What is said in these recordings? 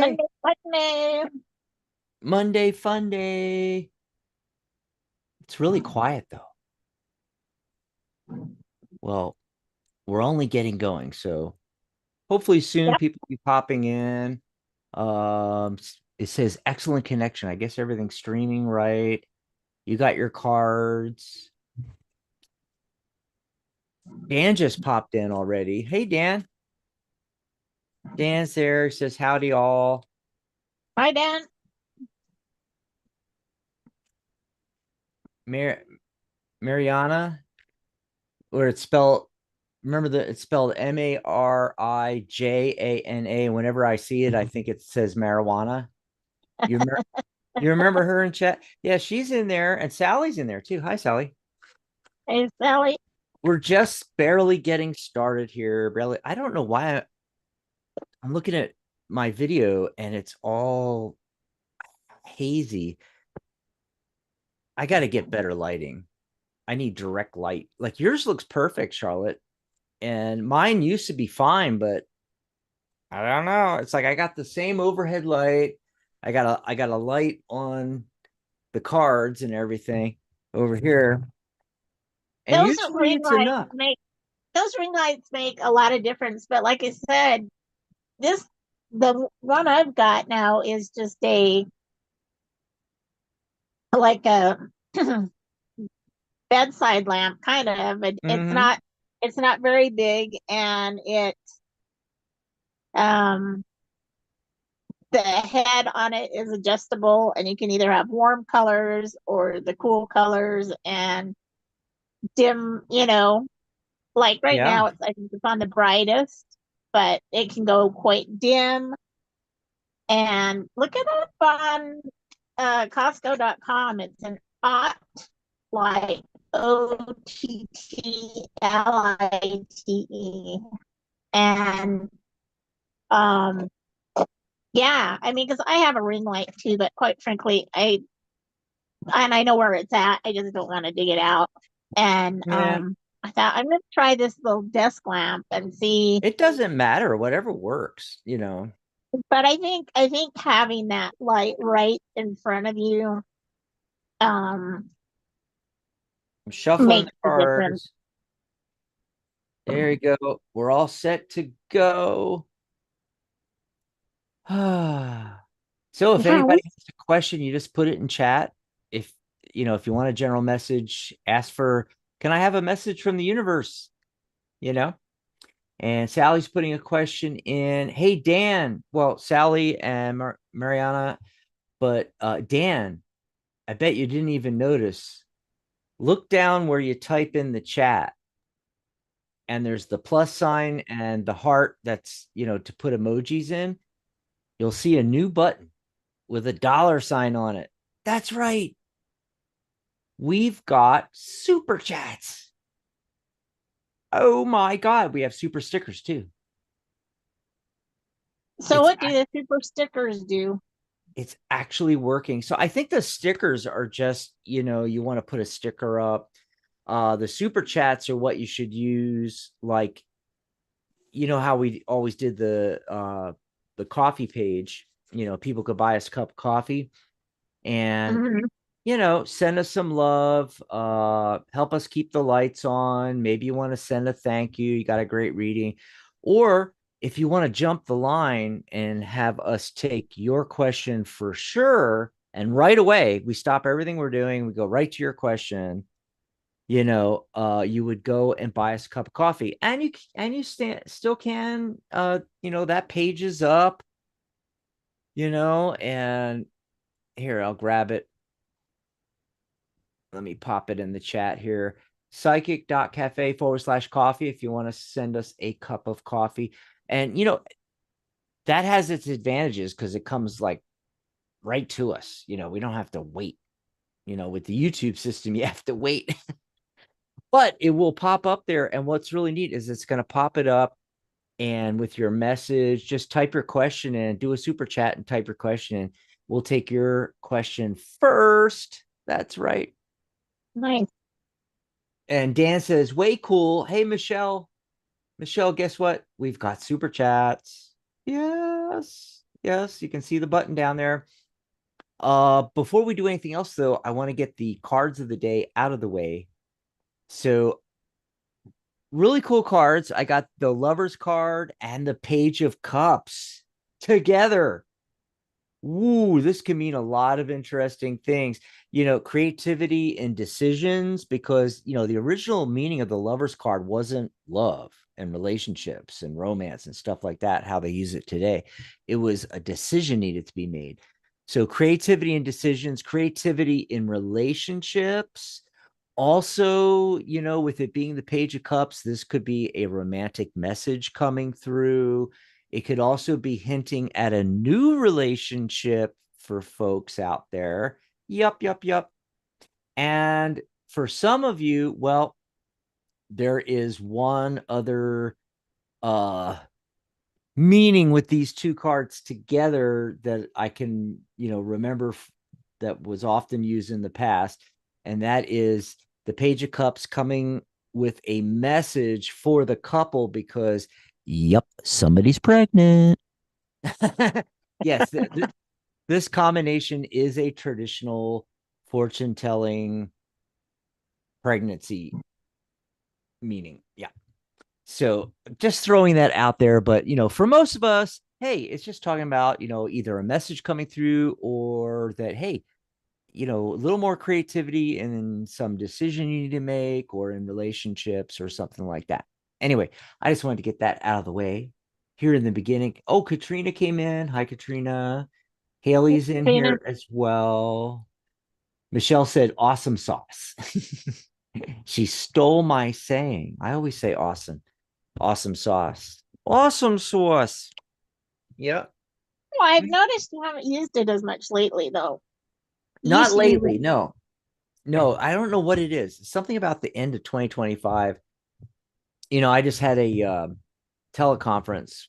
Monday. Monday, Monday. Monday fun day. It's really quiet though. Well, we're only getting going, so hopefully soon Yep. people will be popping in. It says excellent connection. I guess everything's streaming right. You got your cards. Dan just popped in already. Hey, Dan. Dan's there. He says howdy all. Hi, Dan. Mar Mariana, or it's spelled. Remember that it's spelled Marijana. Whenever I see it, I think it says marijuana. You remember? You remember her in chat? Yeah, she's in there, and Sally's in there too. Hi, Sally. Hey, Sally. We're just barely getting started here. Barely. I don't know why I'm looking at my video and it's all hazy. I got to get better lighting. I need direct light. Like yours looks perfect, Charlotte, and mine used to be fine, but I don't know. It's like I got the same overhead light. I got a light on the cards and everything over here, and Those usually ring it's lights enough. make those ring lights make a lot of difference. But like I said, this the one I've got now is just a like a bedside lamp, kind of. Mm-hmm. It's not very big, and it um the head on it is adjustable, and you can either have warm colors or the cool colors and dim, like right Yeah. now I think it's on the brightest, but it can go quite dim. And look it up on Costco.com. It's an OTT light, OTTLITE. And um yeah, I mean, because I have a ring light too, but quite frankly, I know where it's at. I just don't want to dig it out. And Yeah. I thought I'm gonna try this little desk lamp and see. It doesn't matter. Whatever works. But I think having that light right in front of you um I'm shuffling the makes a difference. cards. There you go. We're all set to go. So if Yeah, anybody has a question, you just put it in chat. If if you want a general message, ask for, can I have a message from the universe? You know? And Sally's putting a question in. Hey, Dan. Well, Sally and Mariana, but Dan, I bet you didn't even notice. Look down where you type in the chat, and there's the plus sign and the heart that's, to put emojis in. You'll see a new button with a dollar sign on it. That's right. We've got super chats. Oh my God. We have super stickers too. so It's what do the super stickers do? it's actually working. So I think the stickers are just, you want to put a sticker up. The super chats are what you should use. Like, how we always did the coffee page. People could buy us a cup of coffee and Mhm. send us some love, help us keep the lights on. Maybe you want to send a thank you. You got a great reading. Or if you want to jump the line and have us take your question for sure, and right away, we stop everything we're doing, we go right to your question. You would go and buy us a cup of coffee, and still can, that page is up, and here, I'll grab it. Let me pop it in the chat here. Psychic.cafe/coffee if you want to send us a cup of coffee. And that has its advantages because it comes like right to us. We don't have to wait. With the YouTube system, you have to wait. But it will pop up there. And what's really neat is it's going to pop it up. And with your message, just type your question in, do a super chat and type your question in. We'll take your question first. That's right. Nice. And Dan says, way cool. Hey, Michelle. Michelle, guess what? We've got super chats. Yes. Yes, you can see the button down there. Before we do anything else, though, I want to get the cards of the day out of the way. So, really cool cards. I got the Lover's card and the Page of Cups together. Ooh, this can mean a lot of interesting things. Creativity and decisions, because, the original meaning of the Lover's card wasn't love and relationships and romance and stuff like that, how they use it today. It was a decision needed to be made. So, creativity and decisions, creativity in relationships. Also, with it being the Page of Cups, this could be a romantic message coming through. It could also be hinting at a new relationship for folks out there. Yup, yup, yup. And for some of you, well, there is one other meaning with these two cards together that I can, remember that was often used in the past. And that is the Page of Cups coming with a message for the couple because, yep, somebody's pregnant. Yes, this combination is a traditional fortune telling pregnancy meaning. Yeah. So just throwing that out there. But, for most of us, hey, it's just talking about, either a message coming through or that, hey, a little more creativity in some decision you need to make or in relationships or something like that. Anyway, I just wanted to get that out of the way here in the beginning. Oh, Katrina came in. Hi, Katrina. Haley's in Trina. here as well. Michelle said, awesome sauce. She stole my saying. I always say awesome. Awesome sauce. Awesome sauce. Yep. Well, I've noticed you haven't used it as much lately, though. You Not used to use lately. No, no, I don't know what it is. Something about the end of 2025. I just had a teleconference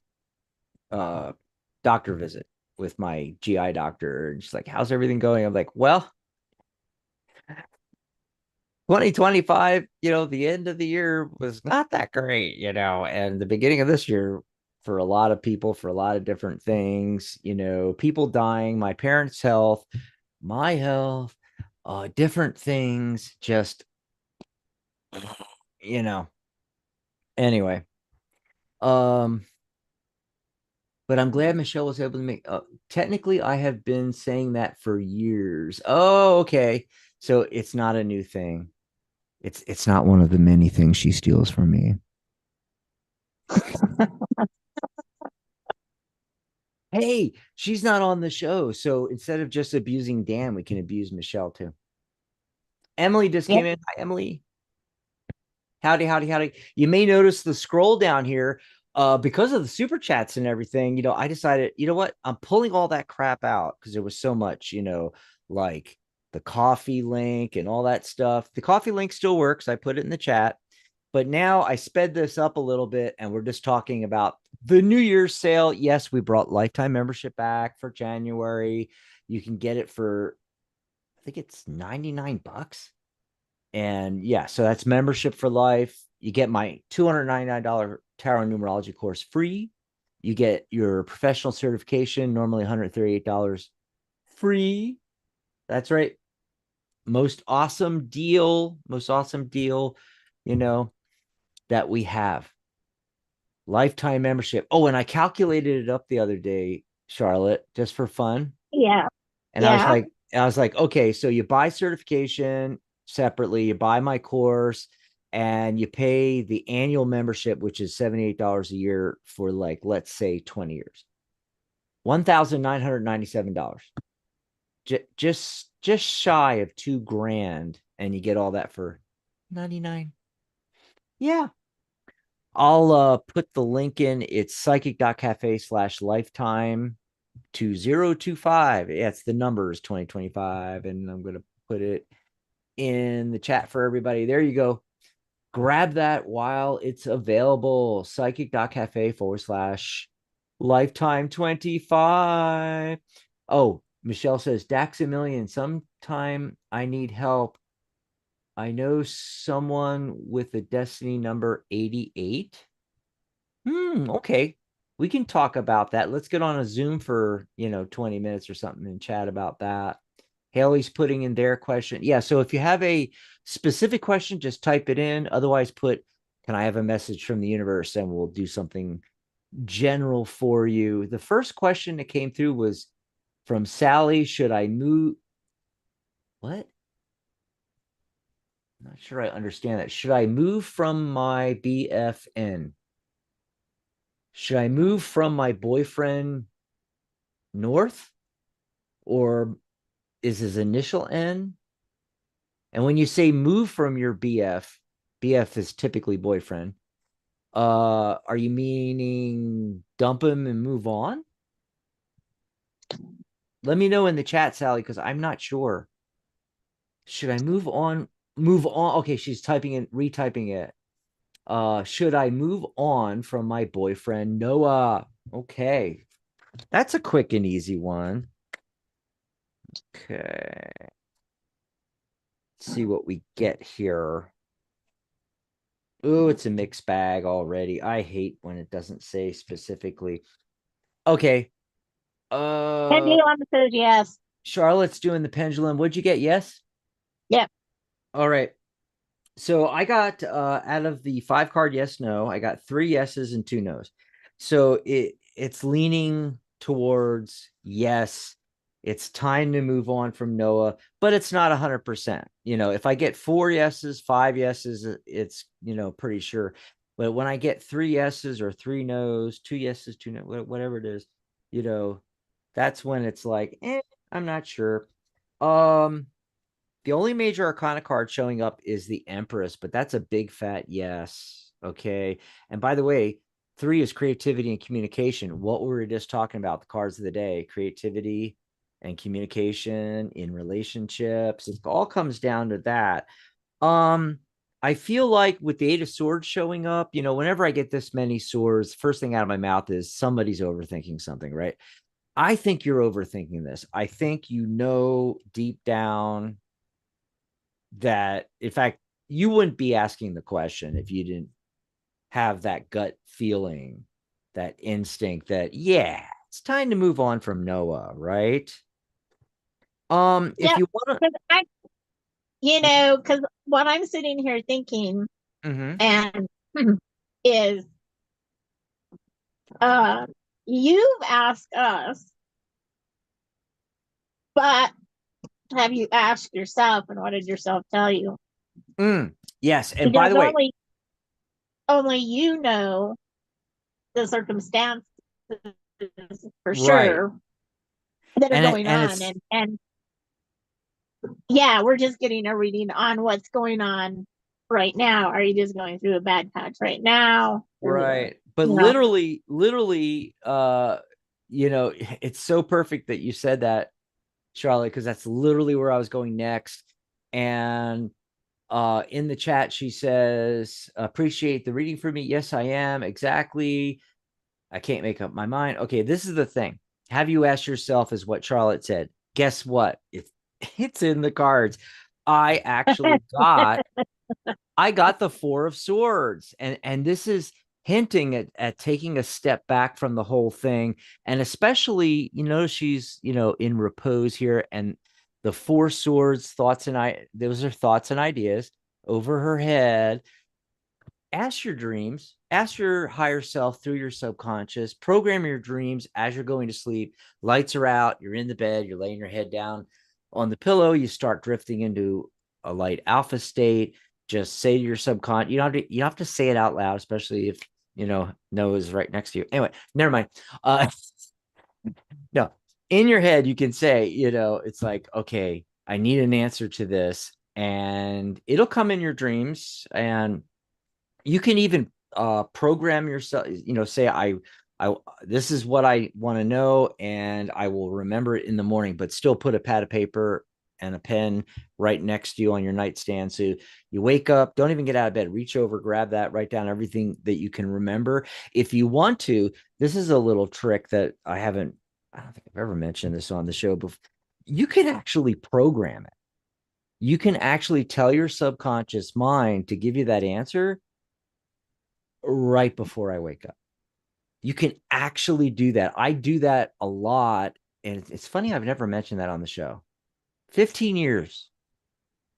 uh, doctor visit with my GI doctor. And she's like, how's everything going? I'm like, well, 2025, the end of the year was not that great, and the beginning of this year for a lot of people, for a lot of different things, people dying, my parents' health, my health, different things, just, you know, anyway. Um, but I'm glad Michelle was able to make, technically, I have been saying that for years. Oh, okay. So it's not a new thing. It's not one of the many things she steals from me. Hey, she's not on the show. So instead of just abusing Dan, we can abuse Michelle too. Emily just Yep. came in. Hi, Emily. Howdy, howdy, howdy. You may notice the scroll down here because of the super chats and everything. I decided, you know what? I'm pulling all that crap out because there was so much, like the coffee link and all that stuff. The coffee link still works. I put it in the chat. But now I sped this up a little bit and we're just talking about the New Year's sale. Yes, we brought lifetime membership back for January. You can get it for, I think it's $99. And yeah, so that's membership for life. You get my $299 tarot numerology course free. You get your professional certification, normally $138 free. That's right. Most awesome deal, you know, that we have. Lifetime membership. Oh, and I calculated it up the other day, Charlotte, just for fun. Yeah. And Yeah. I was like, okay, so you buy certification separately, you buy my course, and you pay the annual membership, which is $78 a year for, like, let's say 20 years. $1,997. Just shy of $2,000, and you get all that for 99. Yeah. I'll put the link in. It's psychic.cafe/lifetime 2025. Yeah, it's the numbers 2025. And I'm gonna put it in the chat for everybody. There you go. Grab that while it's available. Psychic.cafe/lifetime 25. Oh, Michelle says, Daxamillion, sometime I need help. I know someone with a destiny number 88. Okay. we can talk about that. Let's get on a Zoom for, 20 minutes or something and chat about that. Haley's putting in their question. Yeah. So if you have a specific question, just type it in. Otherwise, put, can I have a message from the universe? And we'll do something general for you. The first question that came through was from Sally. Should I move? What? I'm not sure I understand that. Should I move from my BFN? Should I move from my boyfriend north, or is his initial N? And when you say move from your BF is typically boyfriend. Are you meaning dump him and move on? Let me know in the chat, Sally, because I'm not sure. Should I move on? Move on. Okay, she's typing it, retyping it. Should I move on from my boyfriend Noah? Okay. That's a quick and easy one. Okay. Let's see what we get here. Oh, it's a mixed bag already. I hate when it doesn't say specifically. Okay. Uh Pendulum says yes. Charlotte's doing the pendulum. What'd you get? Yes? Yep. All right. So I got out of the 5 card yes, no, I got 3 yeses and 2 nos. So it's leaning towards yes. It's time to move on from Noah, but it's not 100%. If I get 4 yeses, 5 yeses, it's, pretty sure. But when I get 3 yeses or 3 nos, 2 yeses, 2 no, whatever it is, you know, that's when it's like, I'm not sure. The only major arcana card showing up is the Empress, but that's a big fat yes. Okay. And by the way, 3 is creativity and communication. What were we just talking about? The cards of the day, creativity and communication in relationships. It all comes down to that. I feel like with the 8 of Swords showing up, whenever I get this many swords, first thing out of my mouth is somebody's overthinking something, right? I think you're overthinking this. I think deep down that, in fact, you wouldn't be asking the question if you didn't have that gut feeling, that instinct that, yeah, it's time to move on from Noah, right? If Yep. you want Because because what I'm sitting here thinking to, and is uh you've asked us, but have you asked yourself and what did yourself tell you? yes. And by Because the way, only you know the circumstances for right. sure that are going And on, it's and yeah, we're just getting a reading on what's going on right now. Are you just going through a bad patch right now? right. But You know, literally, it's so perfect that you said that, Charlotte, because that's literally where I was going next. And in the chat, she says, appreciate the reading for me. Yes, I am. Exactly. I can't make up my mind. Okay, this is the thing. Have you asked yourself, is what Charlotte said? Guess what? It's in the cards. I actually got I got the 4 of Swords. And this is hinting at taking a step back from the whole thing. And especially, she's, in repose here. And the 4 Swords, those are thoughts and ideas over her head. Ask your dreams, ask your higher self through your subconscious, program your dreams as you're going to sleep. Lights are out, you're in the bed, you're laying your head down on the pillow, you start drifting into a light alpha state. Just say to your subconscious, you don't have to say it out loud, especially if Noah's right next to you. Anyway, never mind. No, in your head, you can say, it's like, okay, I need an answer to this, and it'll come in your dreams. And you can even program yourself, say, I this is what I want to know, and I will remember it in the morning, but still put a pad of paper and a pen right next to you on your nightstand. So you wake up, don't even get out of bed, reach over, grab that, write down everything that you can remember. If you want to, this is a little trick that I don't think I've ever mentioned this on the show before. You can actually program it. You can actually tell your subconscious mind to give you that answer right before I wake up. You can actually do that. I do that a lot. And it's funny, I've never mentioned that on the show. 15 years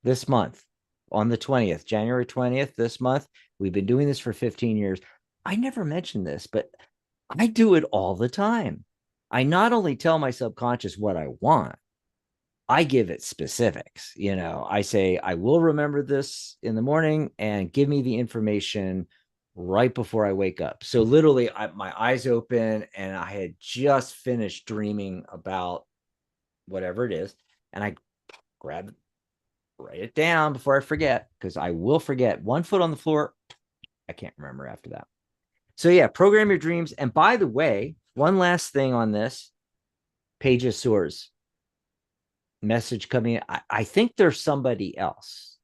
this month on the 20th, January 20th, this month. We've been doing this for 15 years. I never mentioned this, but I do it all the time. I not only tell my subconscious what I want, I give it specifics. I say, I will remember this in the morning and give me the information right before I wake up. So literally, my eyes open and I had just finished dreaming about whatever it is. And I grab, write it down before I forget, because I will forget. One foot on the floor, I can't remember after that. So yeah, program your dreams. And by the way, one last thing on this page of swords message coming in. I think there's somebody else.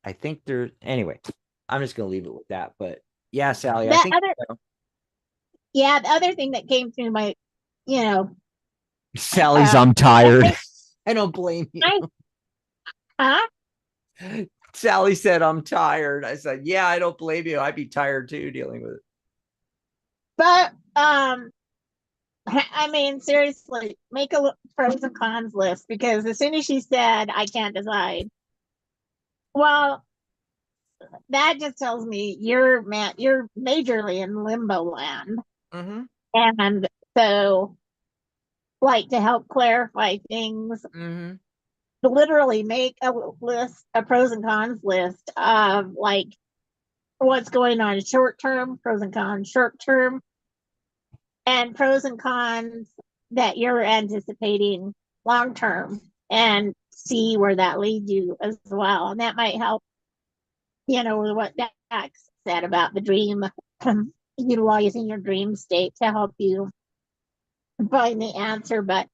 I think there, anyway, I'm just going to leave it with that. But yeah, Sally, I That think, other, yeah, the other thing that came through my, you know, Sally's, I'm tired. I, I don't blame you. I, huh? Sally said, I'm tired. I said, yeah, I don't blame you. I'd be tired too dealing with it. But, I mean, seriously, make a pros and cons list, because as soon as she said, I can't decide, well, that just tells me you're majorly in limbo land. Mm-hmm. And so, like, to help clarify things, Mm-hmm. literally make a list, a pros and cons list of like what's going on short term, pros and cons short term, and pros and cons that you're anticipating long term, and see where that leads you as well. And that might help, with what Dax said about the dream, utilizing your dream state to help you find the answer. But,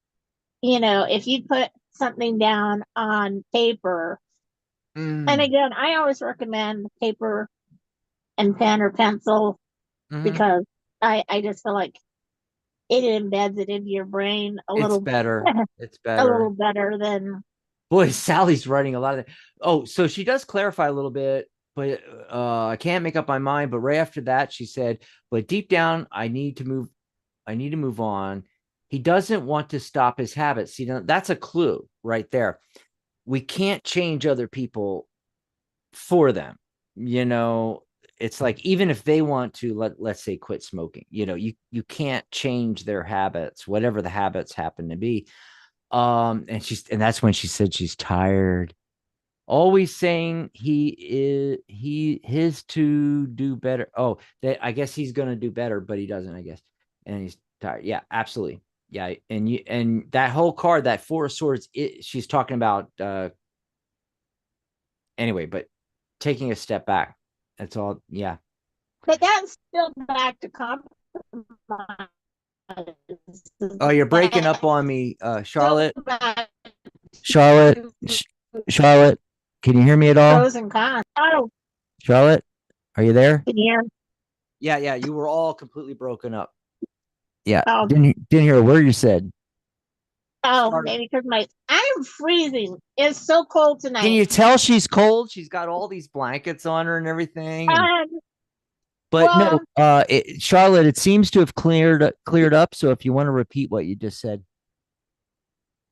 if you put something down on paper, and Mm-hmm. again, I always recommend paper and pen or pencil, Mm-hmm. because I just feel like it embeds it into your brain a It's little better. It's a little better. better than. Boy, Sally's writing a lot of that. Oh, so she does clarify a little bit, but I can't make up my mind. But right after that, she said, but deep down, I need to move on. He doesn't want to stop his habits. See, that's a clue right there. We can't change other people for them. You know, it's like, even if they want to, let's say, quit smoking, you can't change their habits, whatever the habits happen to be. And that's when she said she's tired, always saying his to do better. Oh, that I guess he's gonna do better, but he doesn't, I guess. And he's tired. Yeah, absolutely. Yeah. And that whole card, that four of swords, she's talking about anyway, but taking a step back. That's all. Yeah. But that's still back to compromise. Oh, you're breaking That's up on me, still Charlotte. back Charlotte. to Charlotte. Can you hear me at all? pros and cons. Oh, Charlotte, are you there? can you hear? Yeah, yeah. You were all completely broken up. Yeah, Oh, didn't hear a word you said. oh, Start. maybe because I'm freezing. It's so cold Can tonight. you tell she's cold? She's got all these blankets on her and everything. And Um, but no, well, Charlotte, it seems to have cleared up. So if you want to repeat what you just said.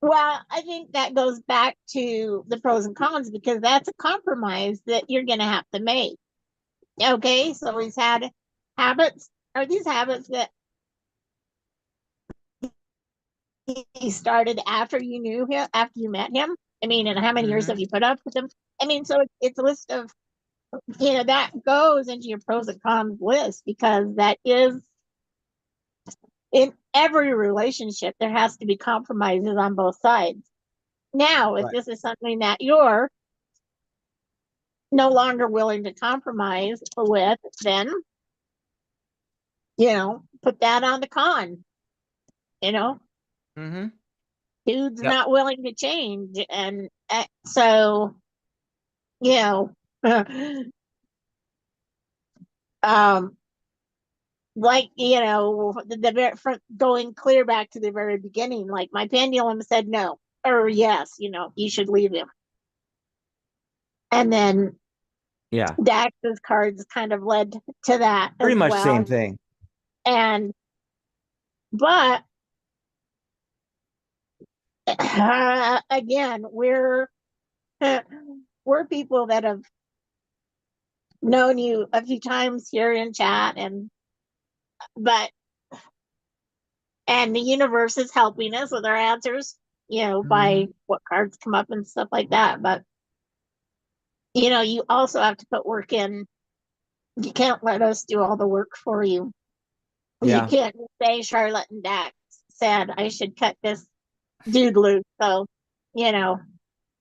well, I think that goes back to the pros and cons, because that's a compromise that you're going to have to make. Okay, so he's had habits. Are these habits that he started after you knew him, after you met him? I mean, and how many years Mm-hmm. have you put up with him? I mean, so it's a list of, that goes into your pros and cons list, because that is, in every relationship, there has to be compromises on both sides. Now, if Right. this is something that you're no longer willing to compromise with, then, put that on the con. You know, Mm-hmm. dude's Yep. not willing to change. And so, you know, um, like, the going clear back to the very beginning, like my pendulum said no, or yes, you should leave him. And then Yeah. Dax's cards kind of led to that Pretty as much same well. thing. And but again, we're people that have known you a few times here in chat, but and the universe is helping us with our answers, by Mhm. what cards come up and stuff like that. But you also have to put work in. You can't let us do all the work for you. You Yeah. can't say Charlotte and Dax said I should cut this dude loose. So, you know,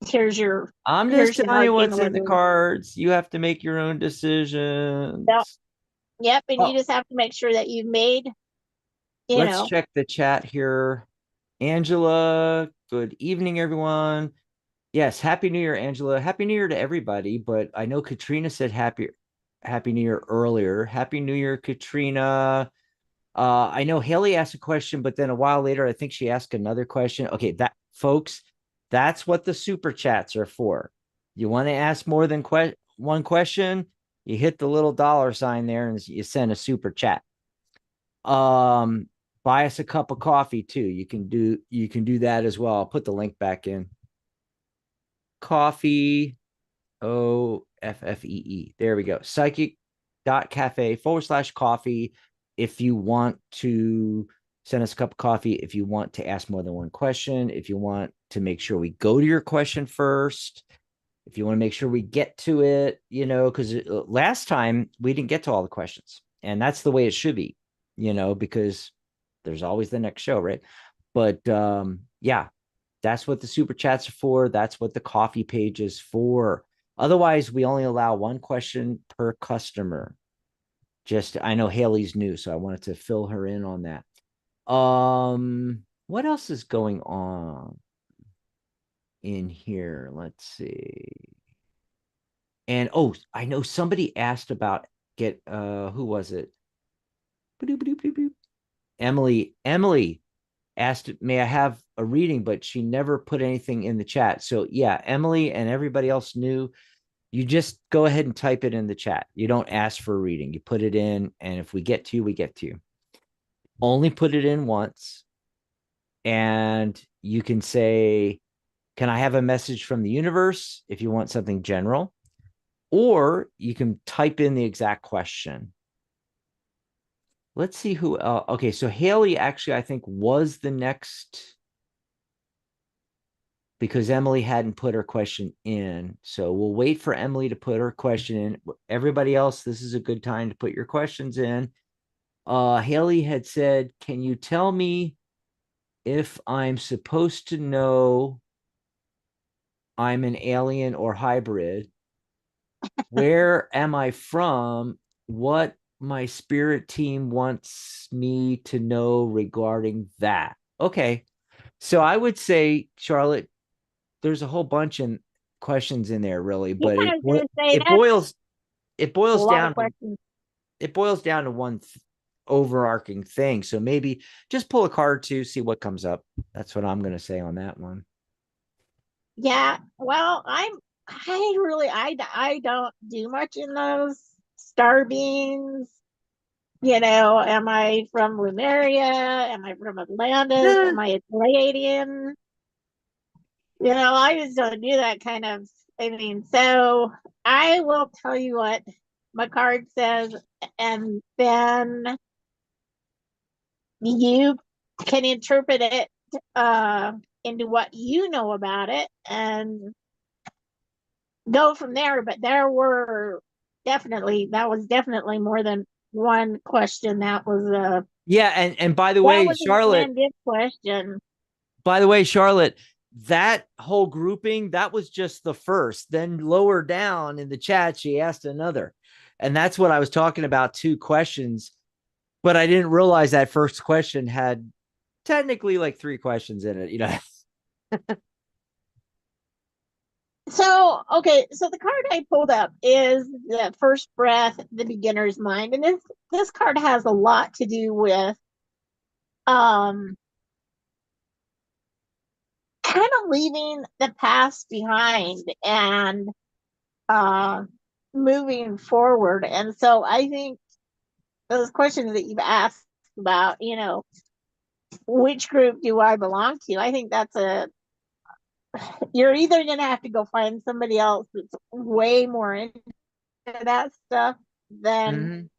here's your I'm just here's your telling you marching what's in the orders. cards. You have to make your own Yep. decisions. Yep. And you Oh, just have to make sure that you've made, you let's know, check the chat here. Angela, good evening, everyone. Yes, Happy New Year, Angela. Happy New Year to everybody. But I know Katrina said Happy New Year earlier. Happy New Year, Katrina. I know Haley asked a question, but then a while later, I think she asked another question. Okay, that folks, that's what the super chats are for. You want to ask more than one question, you hit the little dollar sign there and you send a super chat. Um, buy us a cup of coffee too. You can do that as well. I'll put the link back in. Coffee, OFFEE. There we go. Psychic.cafe/coffee. If you want to send us a cup of coffee, if you want to ask more than one question, if you want to make sure we go to your question first, if you want to make sure we get to it, because last time we didn't get to all the questions. And that's the way it should be, because there's always the next show, right? But yeah, that's what the super chats are for. That's what the coffee page is for. Otherwise, we only allow one question per customer. Just I know Haley's new, so I wanted to fill her in on that. What else is going on in here? Let's see. And oh, I know somebody asked about who was it? Emily asked, may I have a reading, but she never put anything in the chat. So yeah, Emily and everybody else knew. You just go ahead and type it in the chat. You don't ask for a reading. You put it in, and if we get to you, we get to you. Only put it in once, and you can say, can I have a message from the universe if you want something general? Or you can type in the exact question. Let's see who okay, so Haley actually, I think, was the next because Emily hadn't put her question in. So we'll wait for Emily to put her question in. Everybody else, this is a good time to put your questions in. Haley had said, can you tell me if I'm supposed to know I'm an alien or hybrid? Where am I from? What my spirit team wants me to know regarding that. Okay. So I would say, Charlotte, there's a whole bunch of questions in there, really, yeah, but I was going to say it that's boils it a boils lot of down to questions. one overarching thing. So maybe just pull a card to see what comes up. That's what I'm going to say on that one. Yeah, well, I don't do much in those star beings. Am I from Lemuria? Am I from Atlantis? Eh, Am I a Palladian? I just don't do that kind of. I mean, so I will tell you what my card says, and then you can interpret it into what you know about it and go from there. But that was definitely more than one question. yeah, and by the That way, was a Charlotte, candid question. that whole grouping, that was just the first. Then lower down in the chat, she asked another. And that's what I was talking about, two questions. But I didn't realize that first question had technically like three questions in it. So, okay, so the card I pulled up is the first breath, the beginner's mind, and this card has a lot to do with um kind of leaving the past behind and uh moving forward. And so I think those questions that you've asked about, which group do I belong to? I think you're either going to have to go find somebody else that's way more into that stuff than Mhm.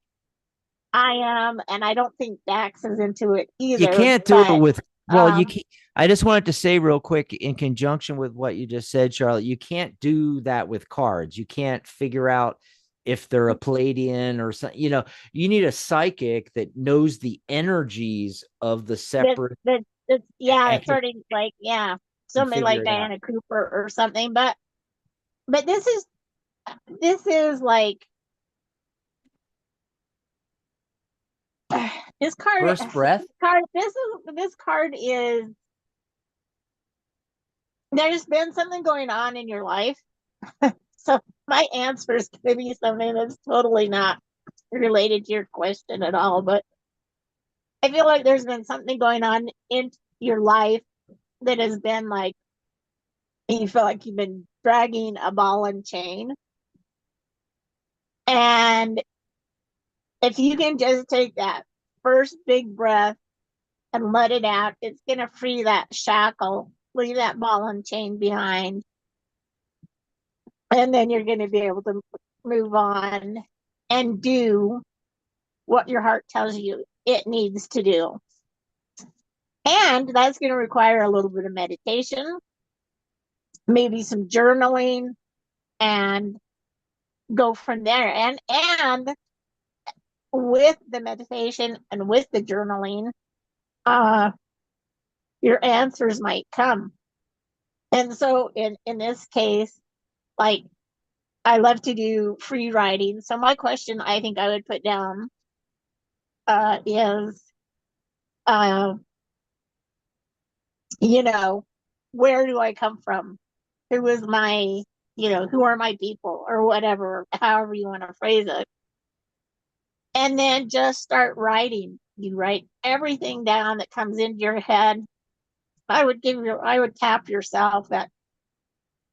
I am. And I don't think Dax is into it You either. can't do it But, with, well, you um, can't. I just wanted to say real quick in conjunction with what you just said, Charlotte, you can't do that with cards. You can't figure out if they're a Palladian or something. You need a psychic that knows the energies of the separate yeah, it's and sort of like, yeah, can somebody figure like it out. Diana Cooper or something. But this is like, this card, First breath. this card is, there's been something going on in your life. So my answer is going to be something that's totally not related to your question at all. But I feel like there's been something going on in your life that has been like, you feel like you've been dragging a ball and chain. And if you can just take that first big breath and let it out, it's going to free that shackle, leave that ball and chain behind. And then you're going to be able to move on and do what your heart tells you it needs to do. And that's going to require a little bit of meditation, maybe some journaling, and go from there. And with the meditation and with the journaling, uh, your answers might come. And so in this case, like, I love to do free writing. So my question I think I would put down is, uh, you know, where do I come from? Who is my, who are my people or whatever, however you want to phrase it. And then just start writing. You write everything down that comes into your head. I would tap yourself at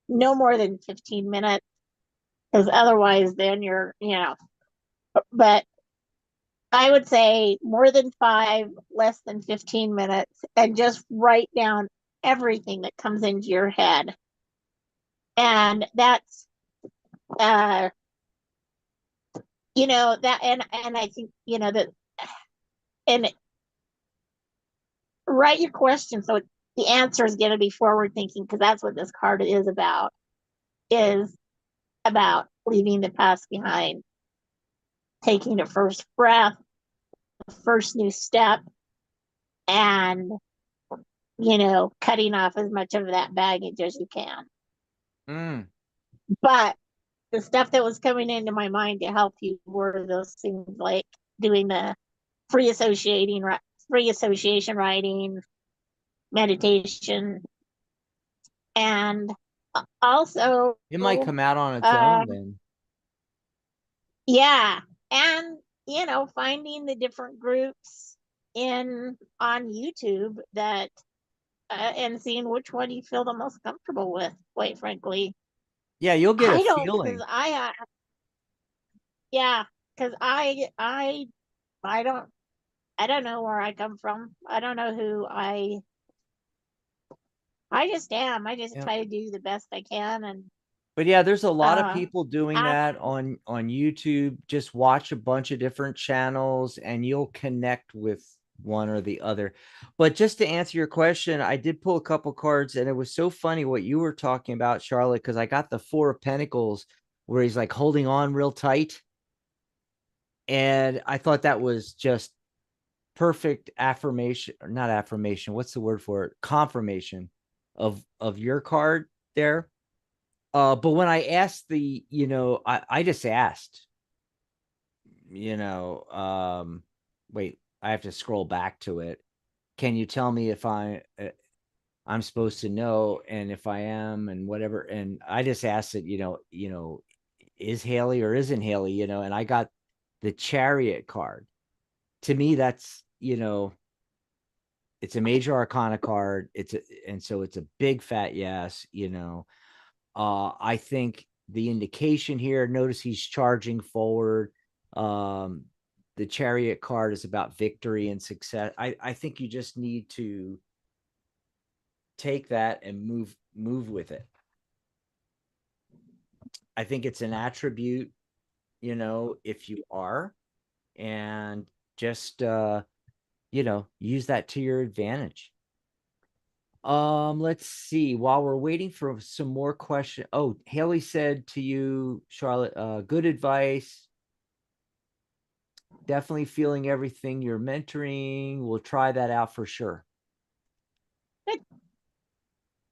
no more than 15 minutes, because otherwise then but I would say more than 5, less than 15 minutes, and just write down everything that comes into your head. And that's, uh, that, and I think, that, and write your question. So the answer is going to be forward thinking, because that's what this card is about leaving the past behind, taking the first breath, the first new step, and, cutting off as much of that baggage as you can. Mm. But the stuff that was coming into my mind to help you were those things like doing the free associating, free association writing, meditation, and also, It might come out on its uh, own then. yeah, and finding the different groups in on YouTube that, and seeing which one you feel the most comfortable with. Quite frankly, Yeah, you'll get a I don't, because feeling. yeah, because I don't, know where I come from. I don't know who I just am. I just Yeah. try to do the best I can, and But yeah, there's a lot of uh people doing ask. that on YouTube. Just watch a bunch of different channels and you'll connect with one or the other. But just to answer your question, I did pull a couple cards and it was so funny what you were talking about, Charlotte, because I got the 4 of Pentacles where he's like holding on real tight. And I thought that was just perfect affirmation, or not affirmation. What's the word for it? Confirmation of your card there. But when I asked I just asked, wait, I have to scroll back to it. Can you tell me if I'm supposed to know, and if I am, and whatever? And I just asked it, is Haley or isn't Haley, and I got the Chariot card. To me, that's, it's a major arcana card. And so it's a big fat yes. I think the indication here, notice he's charging forward. the Chariot card is about victory and success. I think you just need to take that and move with it. I think it's an attribute, if you are, and just use that to your advantage. Let's see. While we're waiting for some more questions. Oh, Haley said to you, Charlotte, good advice. Definitely feeling everything you're mentoring. We'll try that out for sure. Good.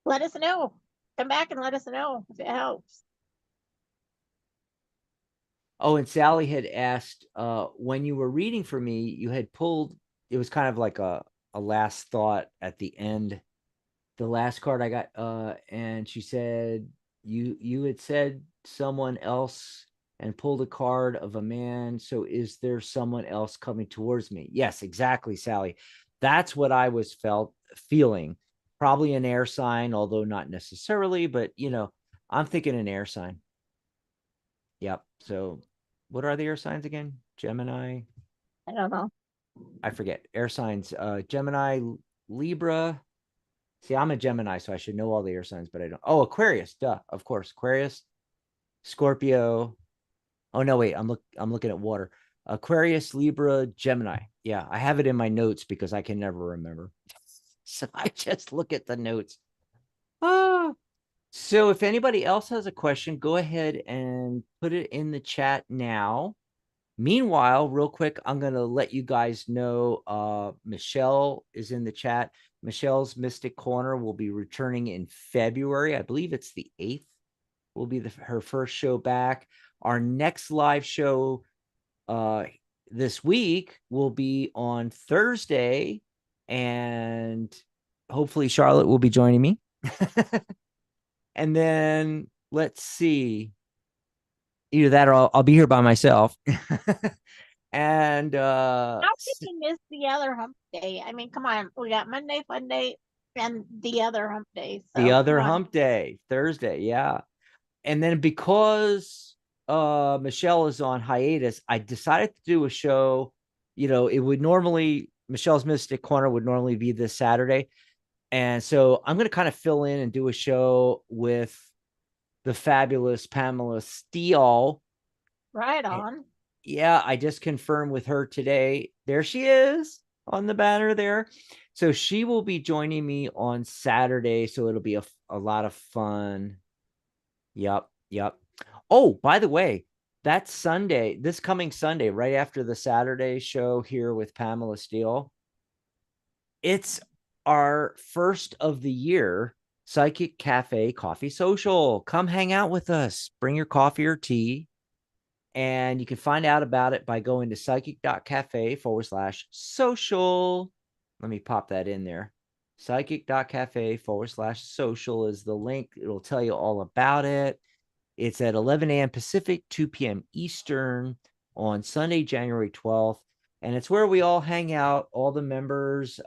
Let us know. Come back and let us know if it helps. Oh, and Sally had asked, when you were reading for me, you had pulled, it was kind of like a last thought at the end. The last card I got, and she said, you had said someone else and pulled a card of a man. So is there someone else coming towards me? Yes, exactly, Sally. That's what I was feeling. Probably an air sign, although not necessarily, but I'm thinking an air sign. Yep. So what are the air signs again? Gemini. I don't know. I forget. Air signs. Gemini, Libra. See, I'm a Gemini, so I should know all the air signs, but I don't. Oh, Aquarius. Duh. Of course. Aquarius, Scorpio. Oh no, wait. I'm looking at water. Aquarius, Libra, Gemini. Yeah, I have it in my notes because I can never remember. So I just look at the notes. Oh, so if anybody else has a question, go ahead and put it in the chat now. Meanwhile, real quick, I'm going to let you guys know Michelle is in the chat. Michelle's Mystic Corner will be returning in February. I believe it's the 8th will be her first show back. Our next live show this week will be on Thursday, and hopefully Charlotte will be joining me. And then let's see. Either that or I'll be here by myself. And How did you miss the other hump day? I mean, come on. We got Monday, Fun Day, and the other hump day. the So other come on. hump day, Thursday, yeah. And then because Michelle is on hiatus, I decided to do a show. It would normally, Michelle's Mystic Corner would normally be this Saturday. And so I'm going to kind of fill in and do a show with the fabulous Pamela Steele. Right on. Yeah, I just confirmed with her today. There she is on the banner there. So she will be joining me on Saturday. So it'll be a lot of fun. Yep. Yep. Oh, by the way, that's Sunday, this coming Sunday, right after the Saturday show here with Pamela Steele. It's our first of the year Psychic Cafe Coffee Social. Come hang out with us. Bring your coffee or tea. And you can find out about it by going to psychic.cafe/social. Let me pop that in there. Psychic.cafe/social is the link. It'll tell you all about it. It's at 11 a.m. Pacific, 2 p.m. Eastern on Sunday, January 12th. And it's where we all hang out, all the members,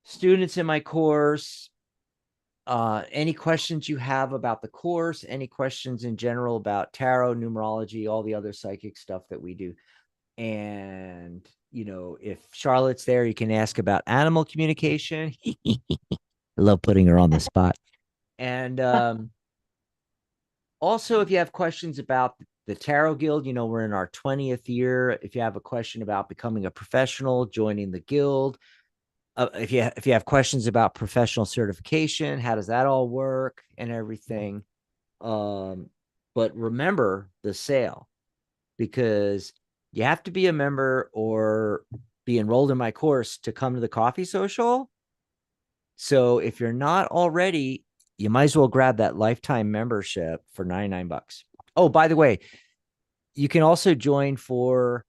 students in my course, any questions you have about the course, any questions in general about tarot, numerology, all the other psychic stuff that we do. And, if Charlotte's there, you can ask about animal communication. I love putting her on the spot. And also, if you have questions about the Tarot Guild, we're in our 20th year. If you have a question about becoming a professional, joining the guild, if you have questions about professional certification, how does that all work and everything. But remember the sale, because you have to be a member or be enrolled in my course to come to the coffee social. So if you're not already, you might as well grab that lifetime membership for $99. Oh, by the way, you can also join for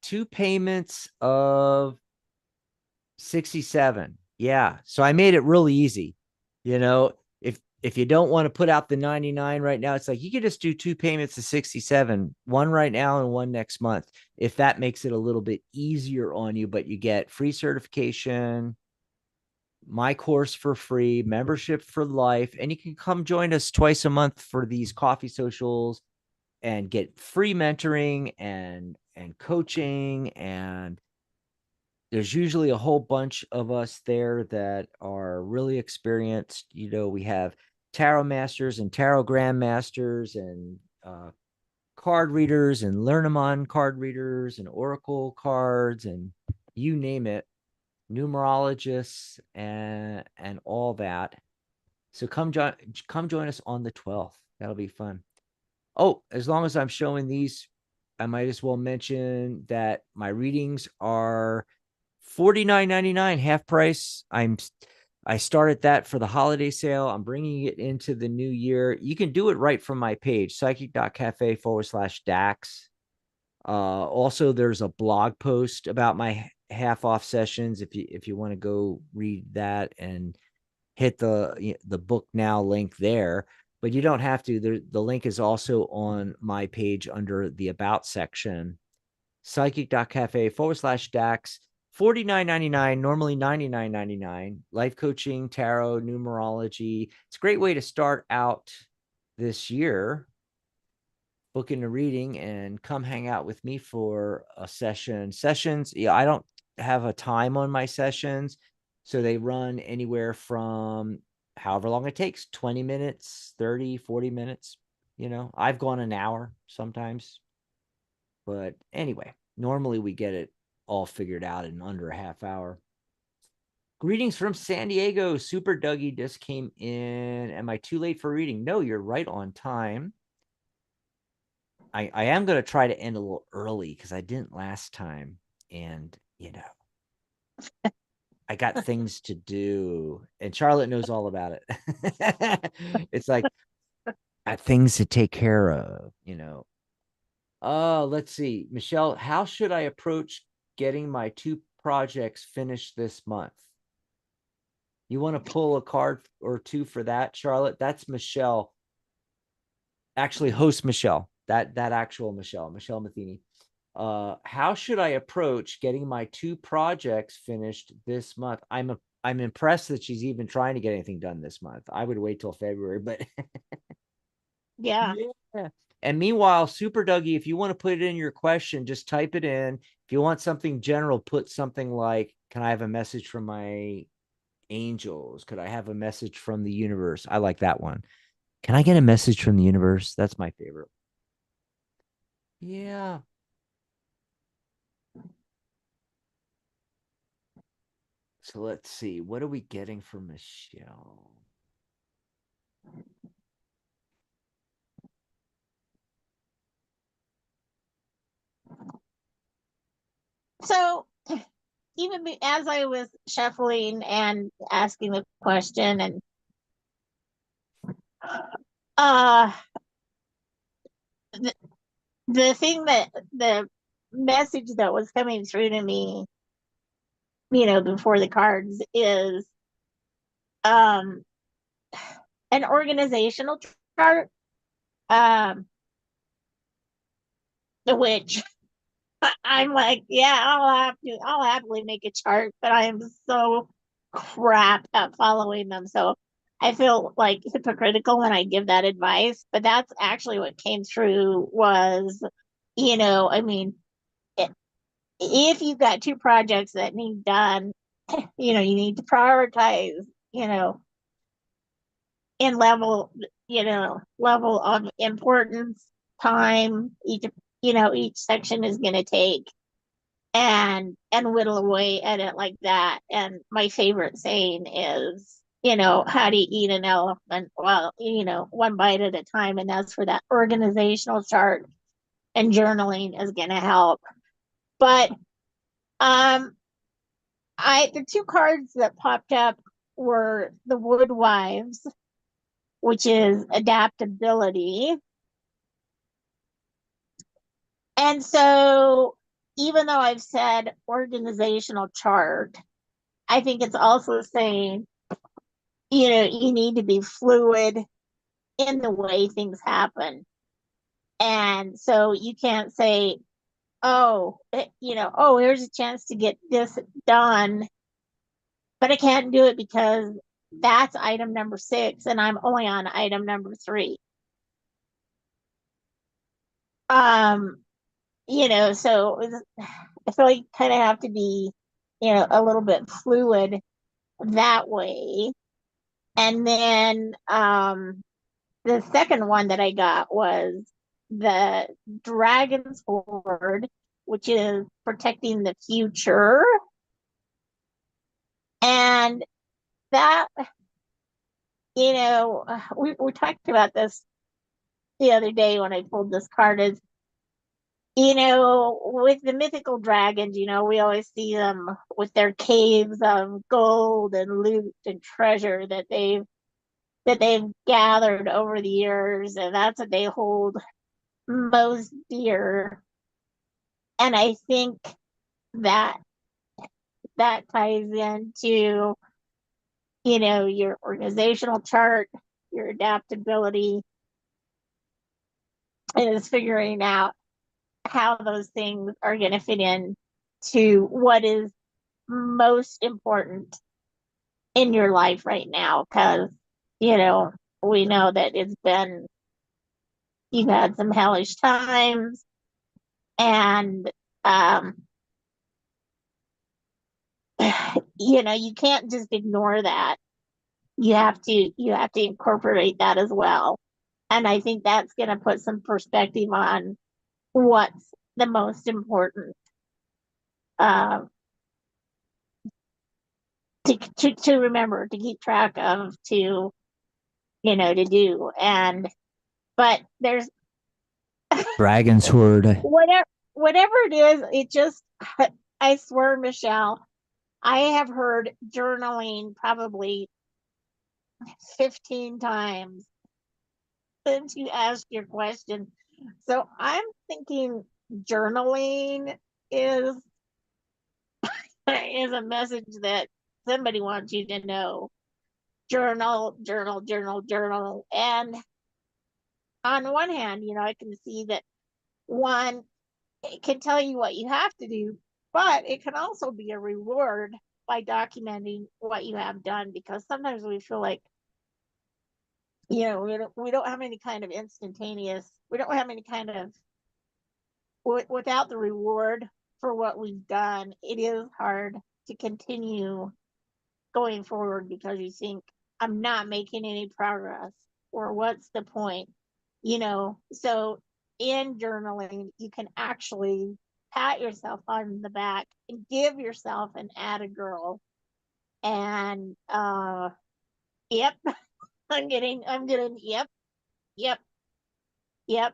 2 payments of 67. Yeah. So I made it really easy. If you don't want to put out the 99 right now, it's like you can just do 2 payments of 67, one right now and one next month. If that makes it a little bit easier on you, but you get free certification, my course for free, membership for life, and you can come join us twice a month for these coffee socials and get free mentoring and and coaching, and there's usually a whole bunch of us there that are really experienced. We have tarot masters and tarot grandmasters and card readers and Lenormand card readers and oracle cards and you name it, numerologists and all that. So come join us on the 12th. That'll be fun. Oh, as long as I'm showing these, I might as well mention that my readings are $49.99, half price. I started that for the holiday sale. I'm bringing it into the new year. You can do it right from my page, psychic.cafe/Dax. Also, there's a blog post about my half off sessions. If you want to go read that and hit the book now link there, but you don't have to. The link is also on my page under the about section, psychic.cafe/Dax. $49.99, normally $99.99. Life coaching, tarot, numerology. It's a great way to start out this year. Book in a reading and come hang out with me for a session. Sessions, yeah, I don't have a time on my sessions, so they run anywhere from however long it takes, 20 minutes, 30, 40 minutes. I've gone an hour sometimes. But anyway, normally we get it all figured out in under a half hour. Greetings from San Diego. Super Dougie just came in. Am I too late for reading? No, you're right on time. I am going to try to end a little early because I didn't last time. And, I got things to do. And Charlotte knows all about it. It's like, I have things to take care of. Let's see. Michelle, how should I approach getting my 2 projects finished this month? You want to pull a card or 2 for that, Charlotte? That's Michelle. Actually, host Michelle. That actual Michelle Matheny. How should I approach getting my 2 projects finished this month? I'm impressed that she's even trying to get anything done this month. I would wait till February, but Yeah. yeah. And meanwhile, Super Dougie, if you want to put it in your question, just type it in. If you want something general, put something like, can I have a message from my angels? Could I have a message from the universe? I like that one. Can I get a message from the universe? That's my favorite. Yeah. So let's see. What are we getting from Michelle? So even as I was shuffling and asking the question, and uh the, the thing that the message that was coming through to me, before the cards is um an organizational chart, um which I'm like, yeah, I'll happily make a chart, but I am so crap at following them. So I feel like hypocritical when I give that advice, but that's actually what came through was, I mean, if you've got 2 projects that need done, you need to prioritize, you know, in level of importance, time each section is going to take, and whittle away at it like that. And my favorite saying is, how do you eat an elephant? Well, one bite at a time. And that's for that organizational chart, and journaling is going to help. But the 2 cards that popped up were the Woodwives, which is adaptability. And so, even though I've said organizational chart, I think it's also saying, you need to be fluid in the way things happen. And so you can't say, oh, here's a chance to get this done, but I can't do it because that's item number 6 and I'm only on item number 3. Um, so I feel like you kind of have to be, a little bit fluid that way. And then the second one that I got was the Dragon's Hoard, which is protecting the future. And that, we talked about this the other day when I pulled this card is, with the mythical dragons, we always see them with their caves of gold and loot and treasure that they've gathered over the years, and that's what they hold most dear. And I think that that ties into, your organizational chart, your adaptability, and is figuring out how those things are going to fit in to what is most important in your life right now. Because, you know, we know that you've had some hellish times, and, um, you can't just ignore that. You have to incorporate that as well. And I think that's going to put some perspective on what's the most important, uh, to remember, to keep track of, to do. And but there's Dragon's Hoard. whatever it is, it just I swear, Michelle, I have heard journaling probably 15 times since you asked your question. So I'm thinking journaling is is a message that somebody wants you to know. Journal, journal, journal, journal. And on one hand, I can see that one, it can tell you what you have to do, but it can also be a reward by documenting what you have done, because sometimes we feel like, we don't have any kind of instantaneous, we don't have any kind of, without the reward for what we've done, it is hard to continue going forward, because you think, I'm not making any progress, or what's the point? So in journaling, you can actually pat yourself on the back and give yourself an atta girl. And yep, I'm getting yep, yep, yep.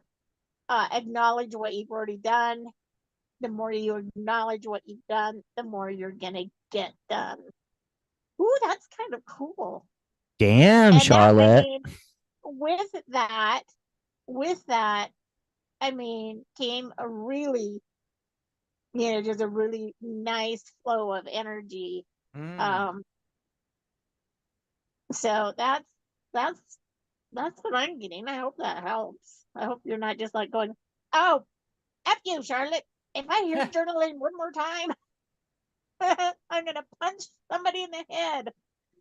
Acknowledge what you've already done. The more you acknowledge what you've done, the more you're gonna get done. Ooh, that's kind of cool. Damn, And that, I Charlotte. mean, with that, with that, I mean, came just a really nice flow of energy. Mm. Um, so that's that's what I'm getting. I hope that helps. I hope you're not just like going, "Oh, F you, Charlotte. If I hear journaling one more time, I'm gonna punch somebody in the head."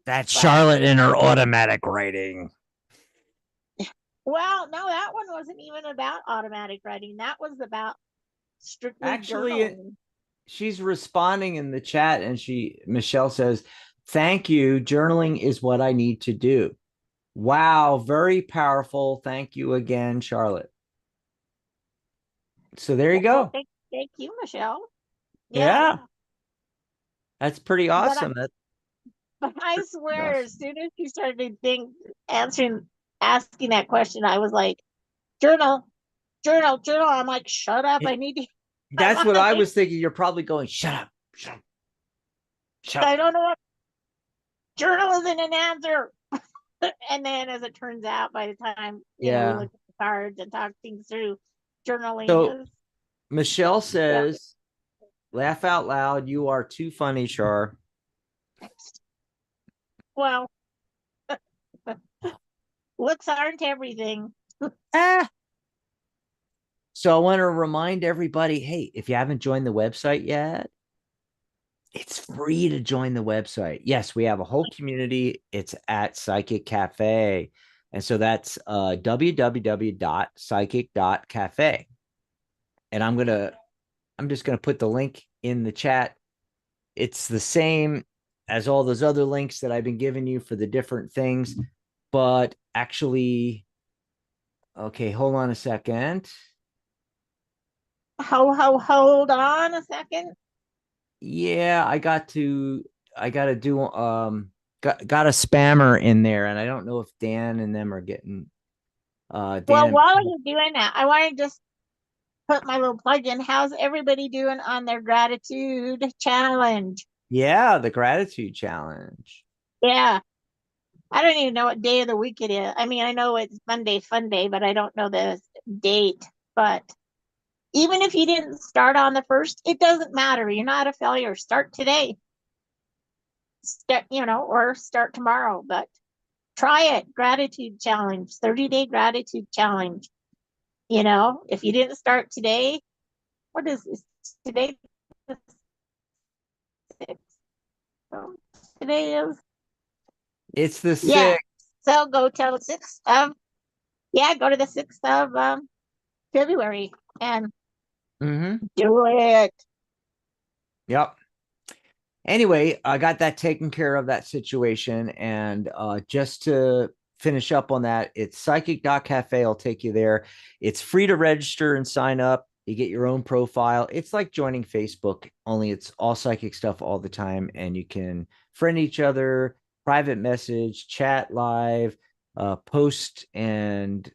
That's But Charlotte in her automatic writing. well, no, that one wasn't even about automatic writing. That was about strictly Actually, journaling. she's responding in the chat, and Michelle says, "Thank you. Journaling is what I need to do." Wow, very powerful. Thank you again, Charlotte. So there you Well, go. thank you, Michelle. Yeah, Yeah, that's pretty but awesome. but I That's pretty swear, as awesome. soon as you started answering, asking that question, I was like, journal, journal, journal. I'm like, shut up. I need to, I That's want what to I make, was thinking. You're probably going, shut up, shut up, shut I up. don't know what journal isn't an answer. And then as it turns out, by the time, we Yeah. look at the cards and talk things through, journaling So is, Michelle yeah. says, laugh out loud. You are too funny, Char. Well, looks aren't everything. Ah. So I want to remind everybody, hey, if you haven't joined the website yet, it's free to join the website. Yes, we have a whole community. It's at Psychic Cafe. And so that's www.psychic.cafe. and I'm just gonna put the link in the chat. It's the same as all those other links that I've been giving you for the different things, but actually, okay, hold on a second. Hold on a second. Yeah, I got to do got a spammer in there, and I don't know if Dan and them are getting Well, Dan. while you're doing that, I want to just put my little plug in. How's everybody doing on their gratitude challenge? Yeah, the gratitude challenge. Yeah, I don't even know what day of the week it is. I mean, I know it's Monday Fun Day, but I don't know the date. But even if you didn't start on the first, it doesn't matter. You're not a failure. Start today. Start, or start tomorrow. But try it. Gratitude challenge, 30-day gratitude challenge. If you didn't start today, what is this? Today the 6th. So today is, It's the yeah. sixth. So go till the 6th of, yeah, go to the 6th of February and Mm-hmm. do it. Yep. Anyway, I got that taken care of, that situation. And just to finish up on that, it's psychic.cafe. I'll take you there. It's free to register and sign up. You get your own profile. It's like joining Facebook, only it's all psychic stuff all the time. And you can friend each other, private message, chat live, post and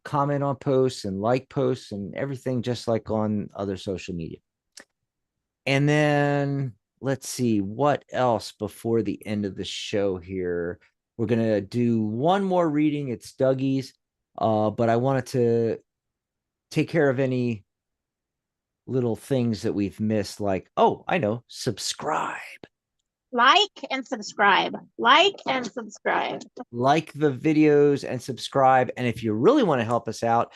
comment on posts and like posts and everything, just like on other social media. And then let's see what else before the end of the show here. We're going to do one more reading. It's Dougie's. But I wanted to take care of any little things that we've missed, like, oh, I know, subscribe. Like and subscribe. Like and subscribe. Like the videos and subscribe. And if you really want to help us out,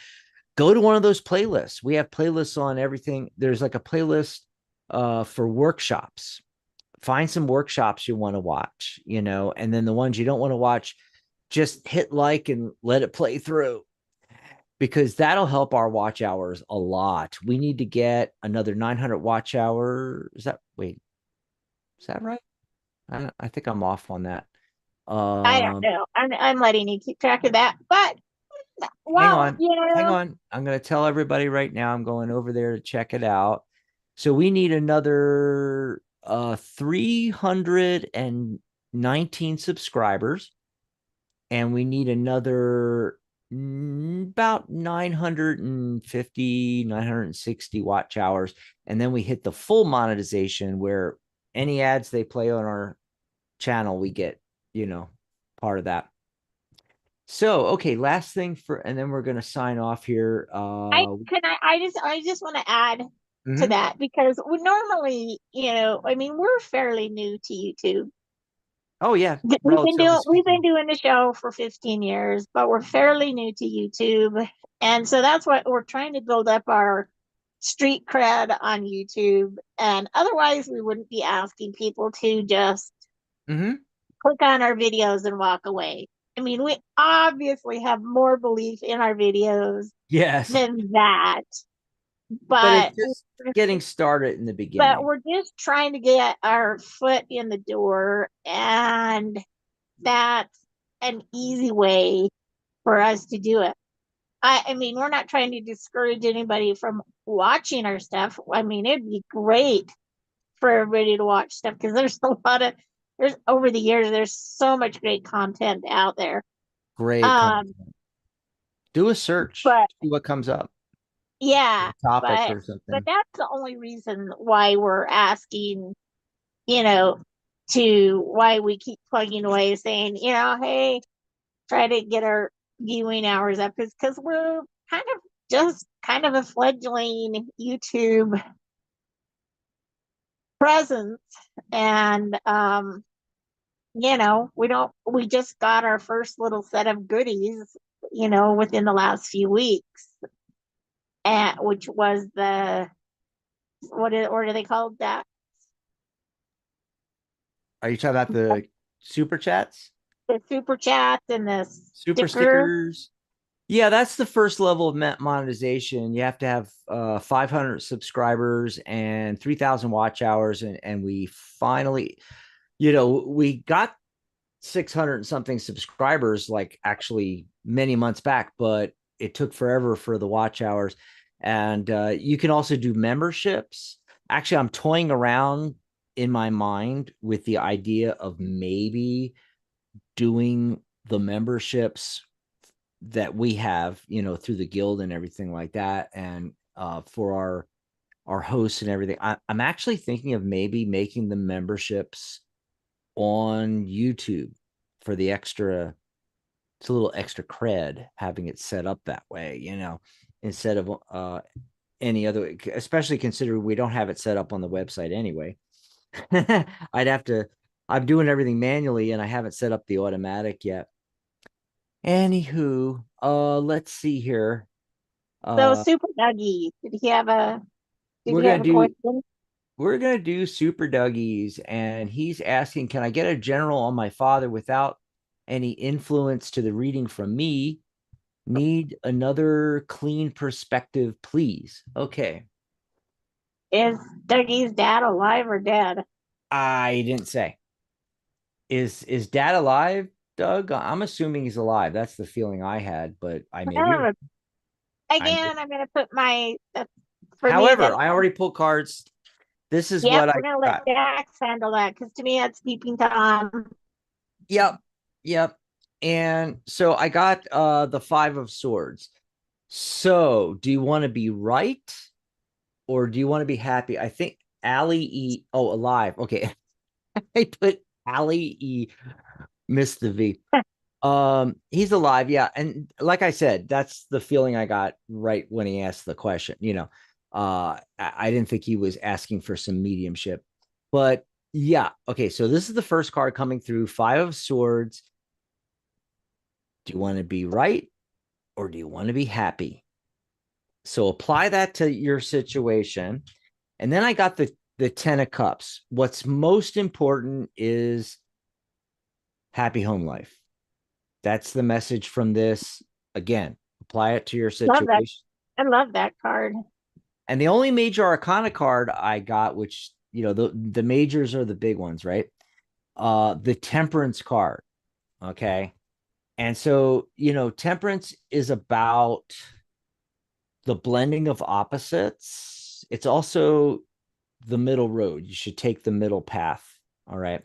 go to one of those playlists. We have playlists on everything. There's like a playlist for workshops. Find some workshops you want to watch, and then the ones you don't want to watch, just hit like and let it play through, because that'll help our watch hours a lot. We need to get another 900 watch hours. Is that right? I think I'm off on that. I don't Um, know. I'm letting you keep track of that. But hang well, on, hang on. I'm going to tell everybody right now. I'm going over there to check it out. So we need another 319 subscribers, and we need another about 950, 960 watch hours. And then we hit the full monetization, where any ads they play on our channel, we get, part of that. So, okay, last thing and then we're going to sign off here. I just want to add to Mhm. that because we normally, I mean, we're fairly new to YouTube. Oh, yeah, We've been relatively doing we've been speaking. doing the show for 15 years, but we're fairly new to YouTube. And so that's what we're trying to build up our street cred on YouTube. And otherwise we wouldn't be asking people to just Hmm. click on our videos and walk away. I mean, we obviously have more belief in our videos Yes, than that, but it's but just getting started in the but beginning. we're just trying to get our foot in the door, and that's an easy way for us to do it. I mean, we're not trying to discourage anybody from watching our stuff. I mean, it'd be great for everybody to watch stuff because there's over the years, there's so much great content out there. Great Um, content. Do a search, but see what comes up, yeah, a topic but or but something. that's the only reason why we're asking, you know, to why we keep plugging away saying, hey, try to get our viewing hours up is because we're kind of a fledgling YouTube presence. And we just got our first little set of goodies, within the last few weeks, which was what are they called that? Are you talking about the super chats, The super chats and the super sticker. stickers? Yeah, that's the first level of monetization. You have to have 500 subscribers and 3,000 watch hours. And we finally, we got 600 and something subscribers, like actually many months back, but it took forever for the watch hours. And you can also do memberships. Actually, I'm toying around in my mind with the idea of maybe doing the memberships that we have, through the guild and everything like that, and for our hosts and everything. I'm actually thinking of maybe making the memberships on YouTube for the extra. It's a little extra cred having it set up that way, instead of any other. Especially considering we don't have it set up on the website anyway. I'd have to. I'm doing everything manually, and I haven't set up the automatic yet. Anywho, let's see here. So Uh, Super Dougie, did we're he gonna have a do question? we're gonna do Super Dougie's, and he's asking, can I get a general on my father without any influence to the reading from me? Need another clean perspective, please. Okay, Is Dougie's dad alive or dead? I didn't say. Is dad alive, Doug? I'm assuming he's alive. That's the feeling I had, but I may be. I I Again, I'm gonna put for me However, that I already pulled cards. This is yep, what we're I gonna let got. Jax handle that because to me that's peeping Tom. Yep. Yep. And so I got the 5 of Swords. So do you want to be right or do you want to be happy? I think Allie E. Oh, alive. Okay. I put Allie E. Missed the V. He's alive, yeah. And like I said, that's the feeling I got right when he asked the question. I didn't think he was asking for some mediumship. But yeah, okay. So this is the first card coming through, 5 of Swords. Do you want to be right or do you want to be happy? So apply that to your situation. And then I got the 10 of Cups. What's most important is happy home life. That's the message from this. Again, apply it to your Love that. situation. I love that card. And the only major arcana card I got, which, the majors are the big ones, right? The Temperance card. Okay. And so, temperance is about the blending of opposites. It's also the middle road. You should take the middle path. All right.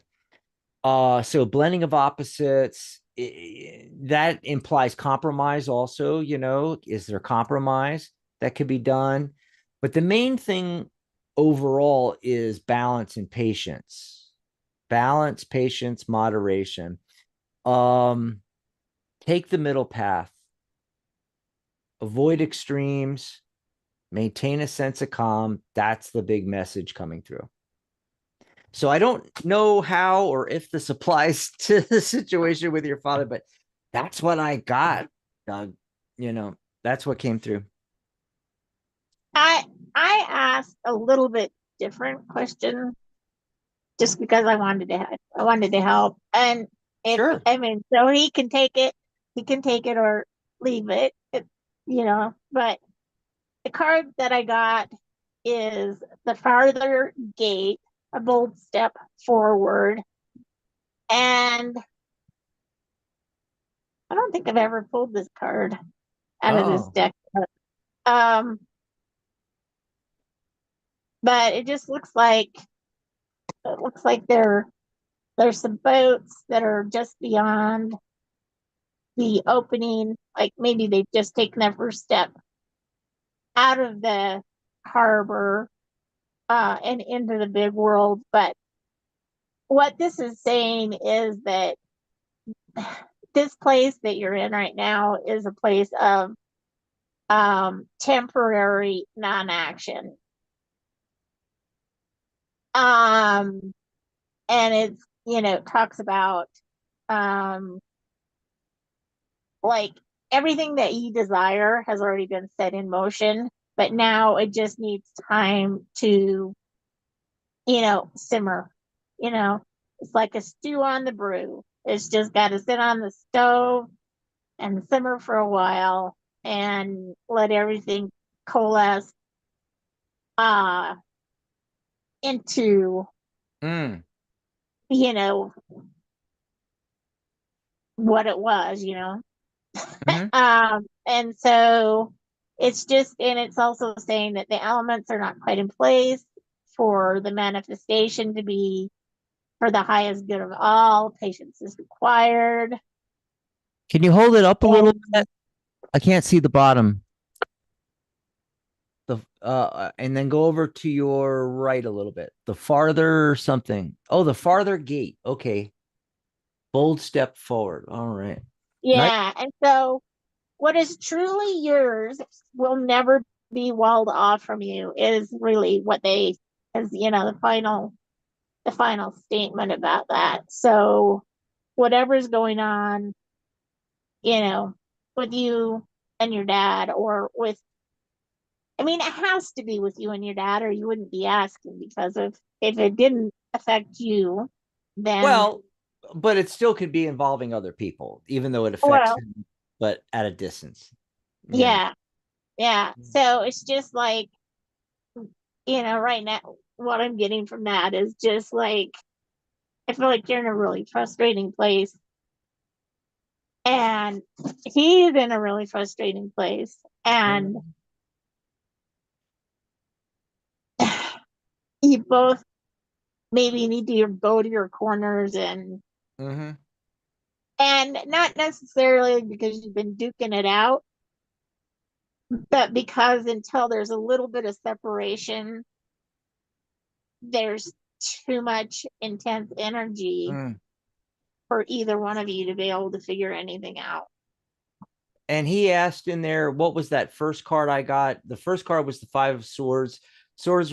So blending of opposites, that implies compromise also, is there compromise that could be done? But the main thing overall is balance and patience. Balance, patience, moderation. Um, Take the middle path. Avoid extremes, maintain a sense of calm. That's the big message coming through. So I don't know how or if this applies to the situation with your father, but that's what I got, Doug. That's what came through. I I asked a little bit different question just because I wanted to help. And if Sure. I mean, so he can take it or leave it. But the card that I got is the farther gate, a bold step forward. And I don't think I've ever pulled this card out of this Oh, deck. Um, but it looks like there's some boats that are just beyond the opening, like maybe they've just taken their first step out of the harbor and into the big world. But what this is saying is that this place that you're in right now is a place of temporary non-action. Um, and talks about um, like everything that you desire has already been set in motion, but now it just needs time to, simmer. You know, it's like a stew on the brew. It's just got to sit on the stove and simmer for a while and let everything coalesce uh into, Mm. you know, what it was, Hmm. and so it's also saying that the elements are not quite in place for the manifestation to be for the highest good of all. Patience is required. Can you hold it up a little And bit? I can't see the bottom. The and then go over to your right a little bit. The farther something. Oh, the farther gate. Okay. Bold step forward. All right. Nice. yeah, and so what is truly yours will never be walled off from you is really what they is, the final statement about that. So whatever's going on, you know, with you and your dad, or with, I mean, it has to be with you and your dad, or you wouldn't be asking, because if it didn't affect you, then, Well, but it still could be involving other people, even though it affects well, him, but at a distance. You know. yeah, yeah. So it's just like, right now, what I'm getting from that is just like, I feel like you're in a really frustrating place, and he's in a really frustrating place, and Mm-hmm. you both maybe need to go to your corners, and not necessarily because you've been duking it out, but because until there's a little bit of separation, there's too much intense energy Mm. for either one of you to be able to figure anything out. And he asked in there, what was that first card I got? The first card was the Five of Swords. Swords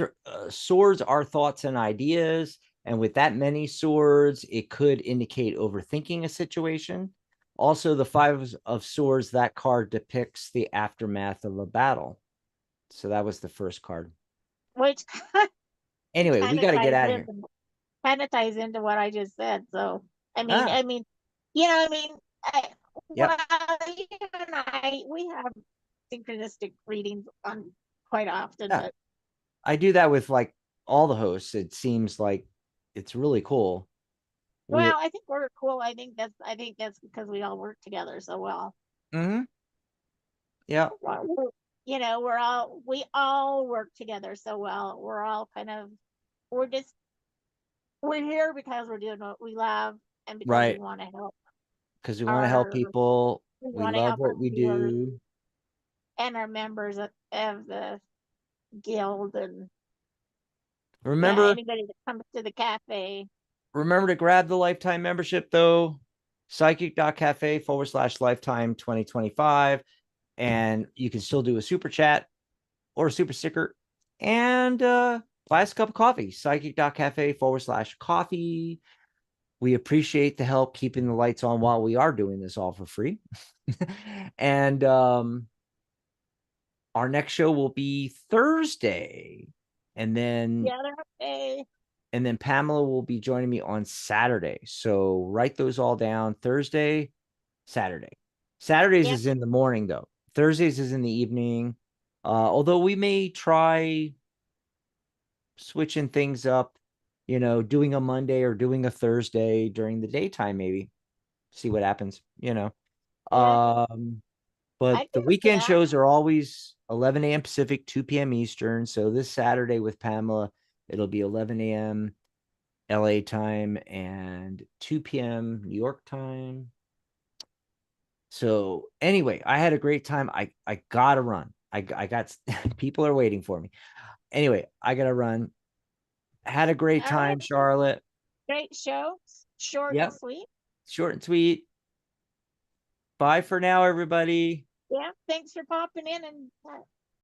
are thoughts and ideas. And with that many swords, it could indicate overthinking a situation. Also, the Five of Swords, that card depicts the aftermath of a battle. So that was the first card. Which Anyway, we kind of got to get ties out of here. into kind of ties into what I just said. So I mean, Ah, I mean, you know, I mean, yep. well, you and we have synchronistic readings on quite often, Yeah. but I do that with like all the hosts. It seems like it's really cool. We, well, I think we're cool. I think that's because we all work together so well. mm-hmm, yeah, We're- we all work together so well. We're just we're here because we're doing what we love, and because we right. want to help Because we want to help our people. we We want to love help our what we viewers do. and our members of the guild, and yeah, Remember, anybody that comes to the cafe. remember to grab the lifetime membership though. Psychic.cafe/lifetime 2025. And you can still do a super chat or a super sticker and buy us a cup of coffee. Psychic.cafe/coffee. We appreciate the help keeping the lights on while we are doing this all for free. And our next show will be Thursday. And then The other day, Pamela will be joining me on Saturday. So write those all down. Thursday, Saturday. Saturdays yep. is in the morning though. Thursdays is in the evening. Although we may try switching things up, doing a Monday or doing a Thursday during the daytime, maybe see what happens. Yeah, Um, but I'd be the up for weekend that. shows are always 11 a.m. Pacific, 2 p.m. Eastern. So this Saturday with Pamela, it'll be 11 a.m. LA time and 2 p.m. New York time. So anyway, I had a great time. I gotta run. I got people are waiting for me. Anyway, I gotta run. Had a great All right, time, Charlotte. great show, short and Yep, sweet. short and sweet. Bye for now, everybody. Yeah, thanks for popping in and